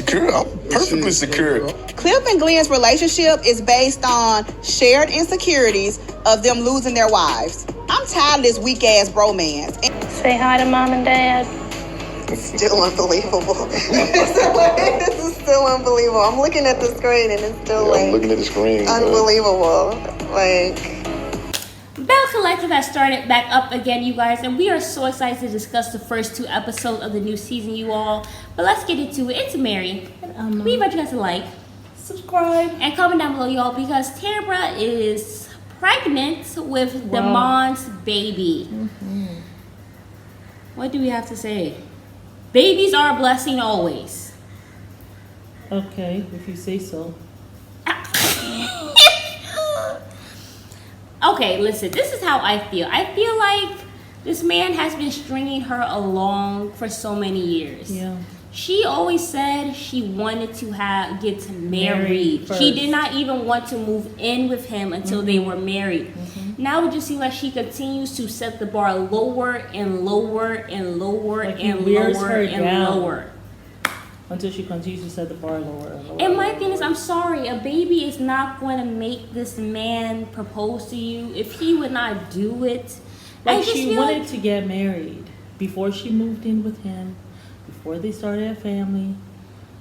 secure. I'm perfectly secure. Cliff and Glenn's relationship is based on shared insecurities of them losing their wives. I'm tired of this weak-ass bromance. Say hi to Mom and Dad. Still unbelievable. This is still unbelievable. I'm looking at the screen and it's still I'm looking at the screen. Unbelievable. Belle Collective has started back up again, you guys, and we are so excited to discuss the first 2 episodes of the new season, you all. But let's get into it. It's Mary. We invite you guys to like, subscribe, and comment down below, y'all, because Tambra is pregnant with Damon's baby. Mm-hmm. What do we have to say? Babies are a blessing always. Okay, if you say so. Okay, listen, this is how I feel. I feel like this man has been stringing her along for so many years. Yeah. She always said she wanted to get married. She did not even want to move in with him until they were married. Now it just seems like she continues to set the bar lower and lower and lower and lower and lower. Until she continues to set the bar lower and lower. And my thing is, I'm sorry, a baby is not going to make this man propose to you if he would not do it. Like, she wanted to get married before she moved in with him, before they started a family.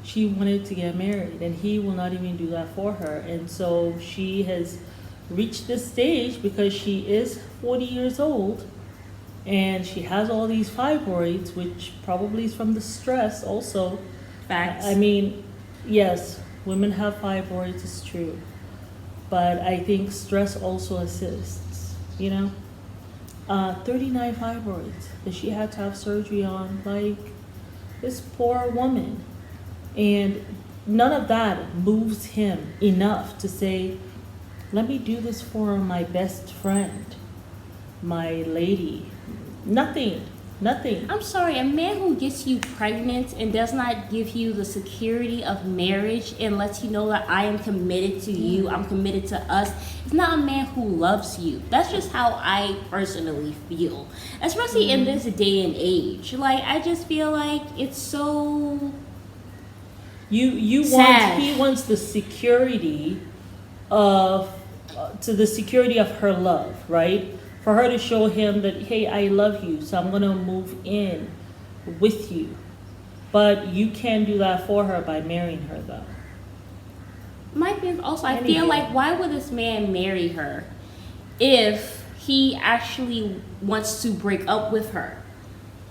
She wanted to get married, and he will not even do that for her. And so she has reached this stage because she is 40 years old, and she has all these fibroids, which probably is from the stress also. Facts. I mean, yes, women have fibroids, it's true. But I think stress also assists, 39 fibroids that she had to have surgery on, like this poor woman. And none of that moves him enough to say, let me do this for my best friend, my lady. Nothing. I'm sorry, a man who gets you pregnant and does not give you the security of marriage and lets you know that I am committed to you, I'm committed to us, is not a man who loves you. That's just how I personally feel. Especially in this day and age. Like, I just feel like it's so he wants the security of her love, right? For her to show him that, hey, I love you, so I'm going to move in with you. But you can't do that for her by marrying her, though. My thing also, I feel like, why would this man marry her if he actually wants to break up with her?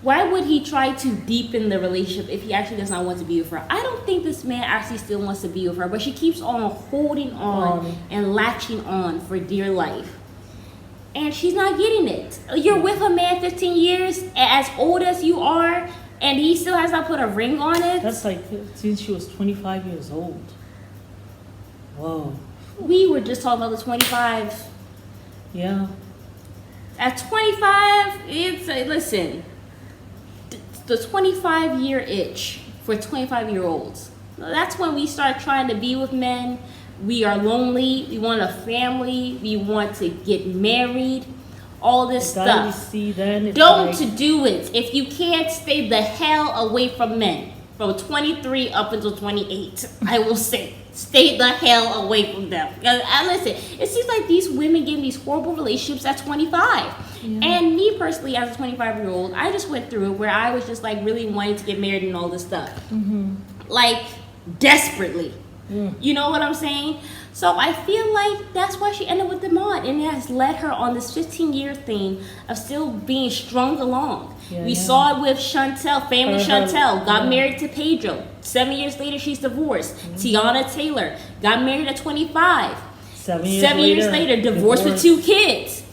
Why would he try to deepen the relationship if he actually does not want to be with her? I don't think this man actually still wants to be with her, but she keeps on holding on and latching on for dear life. And she's not getting it. You're with a man 15 years, as old as you are, and he still has not put a ring on it. That's like since she was 25 years old. Whoa. We were just talking about the 25. Yeah. At 25, listen, the 25-year itch for 25-year-olds. That's when we start trying to be with men. We are lonely, we want a family, we want to get married, all this stuff. Don't do it. If you can't, stay the hell away from men. From 23 up until 28, I will say, stay the hell away from them. And listen, it seems like these women get in these horrible relationships at 25. Yeah. And me personally, as a 25-year-old, I just went through it where I was just like really wanting to get married and all this stuff. Like, desperately. You know what I'm saying? So I feel like that's why she ended with Damon, and it has led her on this 15-year thing of still being strung along. We saw it with Chantel, Chantel, got married to Pedro. 7 years later, she's divorced. Tiana Taylor got married at 25. 7 years later, divorced with 2 kids.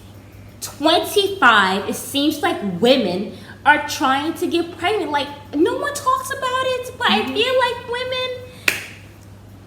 25, it seems like women are trying to get pregnant. Like, no one talks about it, but I feel like women...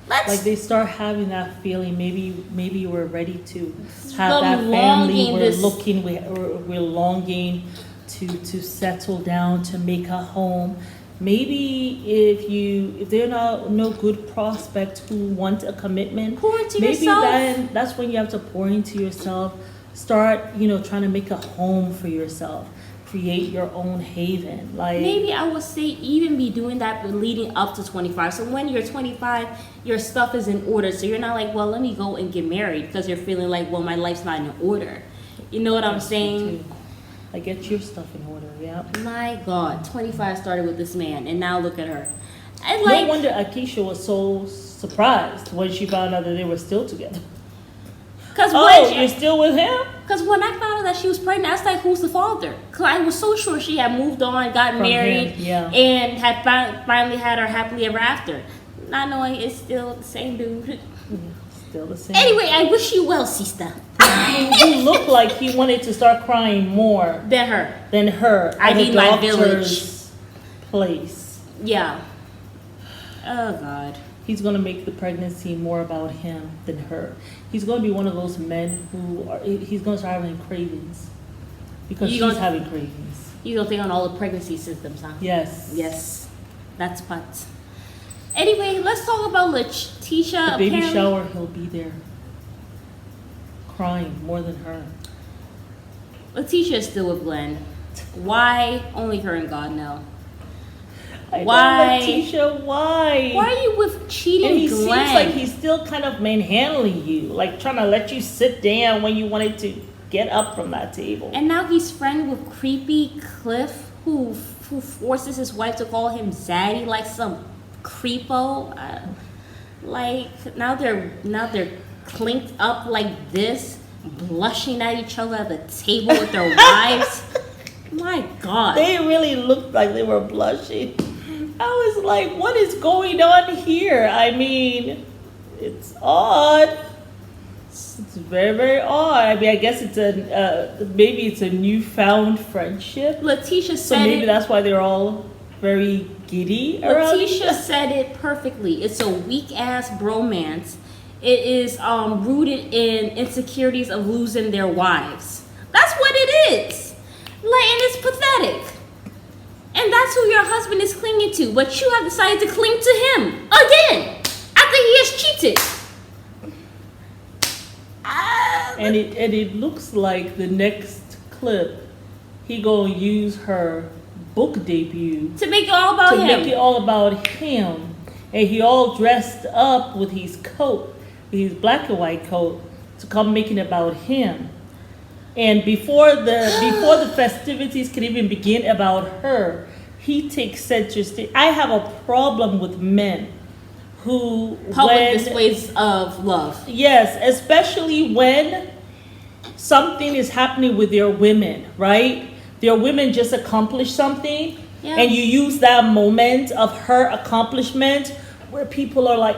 Like they start having that feeling. Maybe we're ready to have that family. We're longing to settle down, to make a home. Maybe if they're no good prospects who want a commitment, pour into yourself. Then that's when you have to pour into yourself. Start trying to make a home for yourself. create your own haven. Like Maybe I would say even be doing that leading up to 25. So when you're 25, your stuff is in order. So you're not like, well, let me go and get married because you're feeling like, well, my life's not in order. You know what I'm saying? Like, get your stuff in order, yeah. My God, 25 started with this man, and now look at her. And No like, wonder Akeisha was so surprised when she found out that they were still together. because You're still with him? Because when I found out that she was pregnant, I was like, who's the father? Because I was so sure she had moved on, got From married, him, yeah. and had finally had her happily ever after. Not knowing it's still the same dude. Still the same. Anyway, I wish you well, sister. He looked like he wanted to start crying more Than her. than her I at the need my doctor's village. place. Yeah. Oh, God. He's going to make the pregnancy more about him than her. He's going to be one of those men he's going to start having cravings. Because she's having cravings. You don't think on all the pregnancy symptoms, huh? Yes. Yes. That's what. Anyway, let's talk about Lateshia. The baby Apparently- shower, he'll be there. Crying more than her. Lateshia is still with Glenn. Why? Only her and God know. I know, Why? Lateshia, why? Why are you with cheating And he Glenn? seems like he's still kind of manhandling you, like trying to let you sit down when you wanted to get up from that table. And now he's friend with creepy Cliff, who forces his wife to call him Zaddy, like some creepo. Like now they're clinked up like this, blushing at each other at the table with their wives. My God. They really looked like they were blushing. I was like, what is going on here? I mean, it's odd. It's very, very odd. I mean, I guess it's maybe it's a newfound friendship. Lateshia So said maybe it. that's why they're all very giddy around each Lateshia said it perfectly. It's a weak ass bromance. It is rooted in insecurities of losing their wives. That's what it is. Like, and it's pathetic. And that's who your husband is clinging to. But you have decided to cling to him again after he has cheated. And it looks like the next clip, he gonna use her book debut To make it all about to him. make it all about him. And he all dressed up with his coat, with his black and white coat, to come making it about him. And before the festivities can even begin about her, he takes center stage. I have a problem with men who Public displays of love. Yes, especially when something is happening with their women, right? Their women just accomplished something, Yeah. and you use that moment of her accomplishment where people are like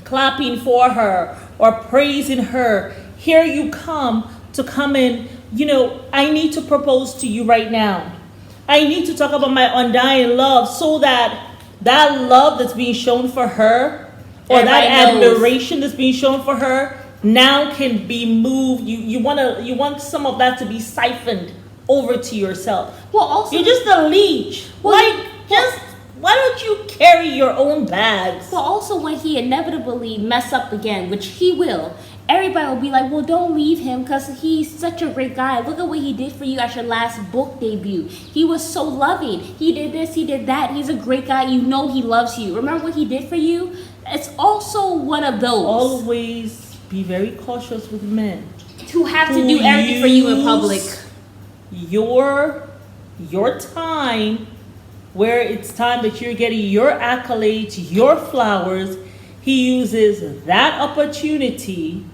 clapping for her or praising her. Here you come in, I need to propose to you right now. I need to talk about my undying love so that love that's being shown for her or that Everybody knows. admiration that's being shown for her now can be moved. You want some of that to be siphoned over to yourself. Well, also, You're just a leech. Why don't you carry your own bags? Well, also when he inevitably mess up again, which he will, everybody will be like, well, don't leave him because he's such a great guy. Look at what he did for you at your last book debut. He was so loving. He did this, he did that. He's a great guy. You know he loves you. Remember what he did for you? It's also one of those. Always be very cautious with men who have to do everything for you in public. Your time, where it's time that you're getting your accolades, your flowers, he uses that opportunity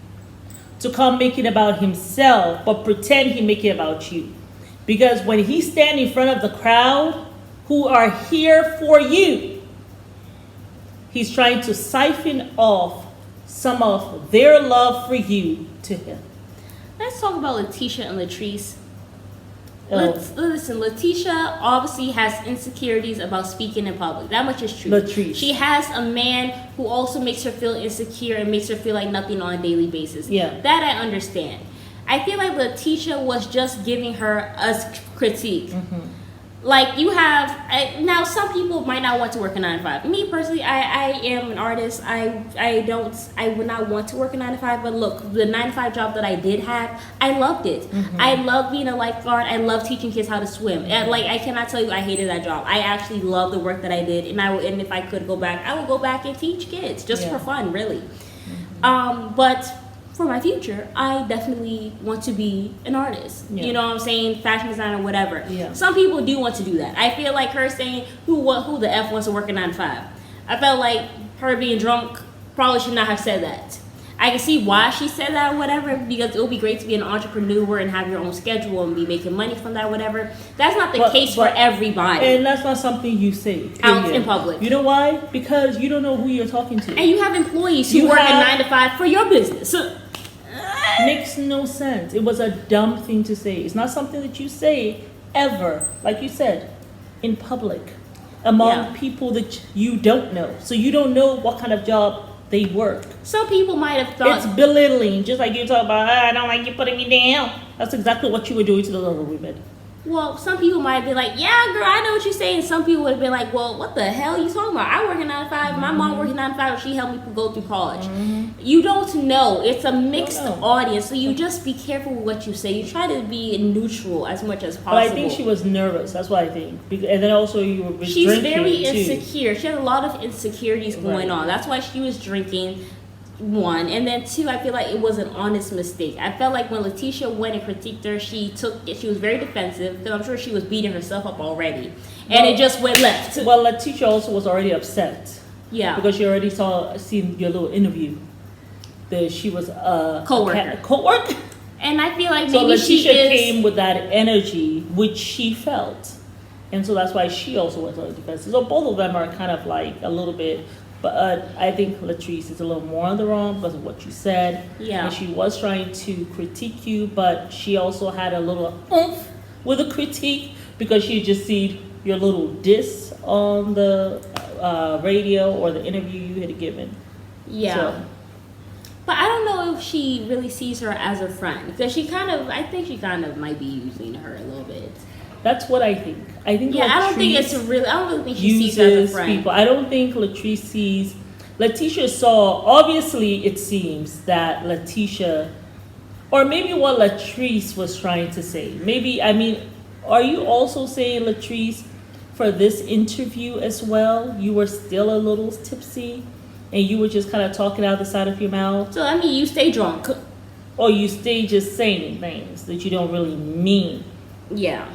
to come make it about himself, but pretend he make it about you. Because when he stand in front of the crowd who are here for you, he's trying to siphon off some of their love for you to him. Let's talk about Lateshia and Latrice. Oh. Listen, Lateshia obviously has insecurities about speaking in public. That much is true. Latrice. She has a man who also makes her feel insecure and makes her feel like nothing on a daily basis. Yeah. That I understand. I feel like Lateshia was just giving her a critique. Mm-hmm. Like you have now, some people might not want to work a 9 to 5. Me personally, I am an artist. I would not want to work a 9 to 5. But look, the 9 to 5 job that I did have, I loved it. I love being a lifeguard. I love teaching kids how to swim. And like I cannot tell you, I hated that job. I actually love the work that I did, and if I could go back, I would go back and teach kids just for fun, really. But for my future, I definitely want to be an artist. Yeah. You know what I'm saying? Fashion designer, whatever. Yeah. Some people do want to do that. I feel like her saying, who the F wants to work a 9 to 5? I felt like her being drunk probably should not have said that. I can see why she said that or whatever, because it would be great to be an entrepreneur and have your own schedule and be making money from that or whatever. That's not the case for everybody. And that's not something you say. Out in public. You know why? Because you don't know who you're talking to. And you have employees who work a 9 to 5 for your business. So, makes no sense. It was a dumb thing to say. It's not something that you say ever, like you said, in public among people that you don't know. So you don't know what kind of job they work. Some people might have thought it's belittling, just like you talk about. I don't like you putting me down. That's exactly what you were doing to those other women. Well, some people might have been like, yeah, girl, I know what you're saying. Some people would have been like, well, what the hell are you talking about? I work a 9 to 5. My mom working 9 to 5. She helped me go through college. You don't know. It's a mixed audience. So you just be careful with what you say. You try to be neutral as much as possible. But I think she was nervous. That's what I think. And then also you were She's drinking very too. insecure. She had a lot of insecurities going on. That's why she was drinking. 1, and then 2, I feel like it was an honest mistake. I felt like when Lateshia went and critiqued her, she was very defensive, because I'm sure she was beating herself up already, and it just went left. Well, Lateshia also was already upset. Yeah, because she already seen your little interview that she was a co-worker. And I feel like maybe so she came with that energy which she felt, and so that's why she also was on the defensive. So both of them are kind of like a little bit. But I think Latrice is a little more on the wrong because of what you said. Yeah. And she was trying to critique you, but she also had a little oomph with a critique because she just seen your little diss on the radio or the interview you had given. Yeah. So. But I don't know if she really sees her as a friend, because I think she kind of might be using her a little bit. That's what I think. I think. Yeah, I don't really think she sees her as a friend. People. I don't think Latrice sees. Lateshia saw. Obviously, it seems that Lateshia, or maybe what Latrice was trying to say. Maybe are you also saying, Latrice, for this interview as well? You were still a little tipsy, and you were just kind of talking out the side of your mouth. So you stay drunk, or you stay just saying things that you don't really mean. Yeah.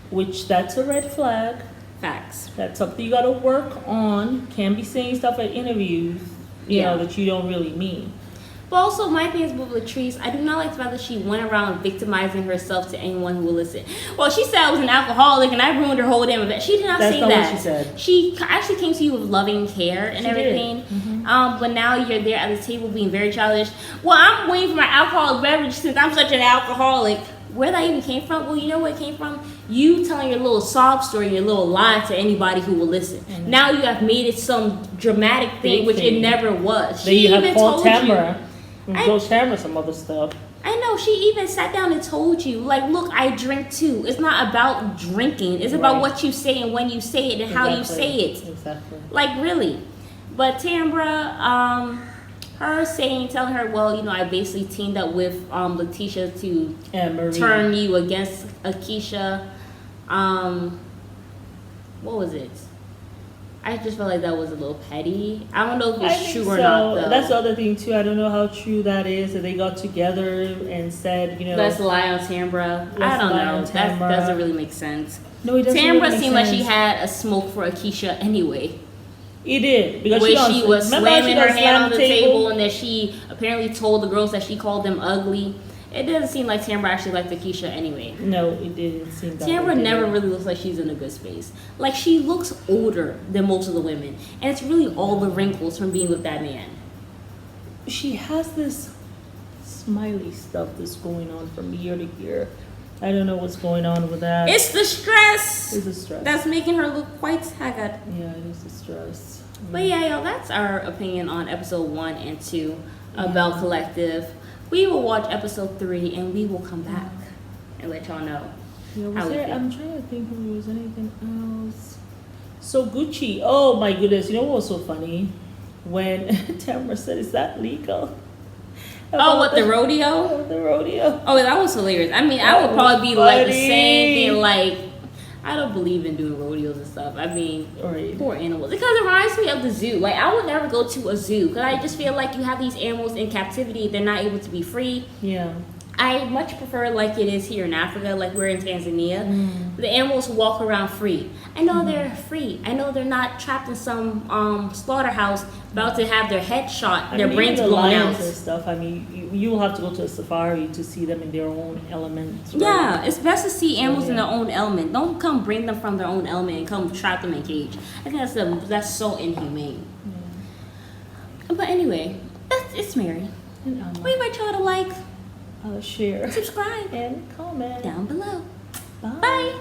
Which that's a red flag. Facts. That's something you got to work on. Can't be saying stuff at interviews, you know, that you don't really mean. But also, my thing is with Latrice, I do not like the fact that she went around victimizing herself to anyone who will listen. Well, she said I was an alcoholic and I ruined her whole damn event. She did not say that. That's not what she said. She actually came to you with loving care and everything. Mm-hmm. But now you're there at the table being very childish. Well, I'm waiting for my alcoholic beverage since I'm such an alcoholic. Where that even came from? Well, you know where it came from? You telling your little sob story, your little lie to anybody who will listen. Mm-hmm. Now you have made it some dramatic thing, which it never was. Then you have called Tambra. Go Tambra some other stuff. I know. She even sat down and told you, like, look, I drink too. It's not about drinking. It's about what you say and when you say it and how you say it. Exactly. Like, really. But Tambra, her telling her, well, you know, I basically teamed up with Lateshia to turn you against Akeisha. What was it? I just felt like that was a little petty. I don't know if it's true or not, though. That's the other thing, too. I don't know how true that is, that they got together and said, you know... Let's lie on Tambra. I don't know. That doesn't really make sense. No, it doesn't Tambra really seemed make like she sense. had a smoke for Akeisha anyway. It did. Because she was slamming her hand on the table, and that she apparently told the girls that she called them ugly. It doesn't seem like Tambra actually liked Akeisha anyway. No, it didn't seem that Tambra never really looks like she's in a good space. Like, she looks older than most of the women. And it's really all the wrinkles from being with that man. She has this smiley stuff that's going on from year to year. I don't know what's going on with that. It's the stress. It's the stress. That's making her look quite haggard. Yeah, it is the stress. But yeah, y'all, that's our opinion on episode 1 and 2 of Belle Collective. We will watch episode 3 and we will come back and let y'all know. Yeah, How we feel. I'm trying to think if there was anything else. So Gucci, oh my goodness, you know what was so funny? When Tambra said, "Is that legal?" Oh, what, the rodeo? The rodeo. Oh, that was hilarious. I mean, I That would probably be was like the funny. same thing. Like, I don't believe in doing rodeos and stuff. I mean, Right. poor animals. Because it reminds me of the zoo. Like, I would never go to a zoo because I just feel like you have these animals in captivity. They're not able to be free. Yeah. I much prefer like it is here in Africa, like we're in Tanzania. The animals walk around free. I know they're free. I know they're not trapped in some slaughterhouse about to have their head shot, their brains even the blown out. lions and stuff. I mean, you will have to go to a safari to see them in their own element. Right? Yeah, it's best to see animals in Yeah. their own element. Don't come bring them from their own element and come trap them in a cage. I think that's so inhumane. But anyway, it's Mary. And We invite y'all to like, share subscribe and comment down below. Bye. Bye.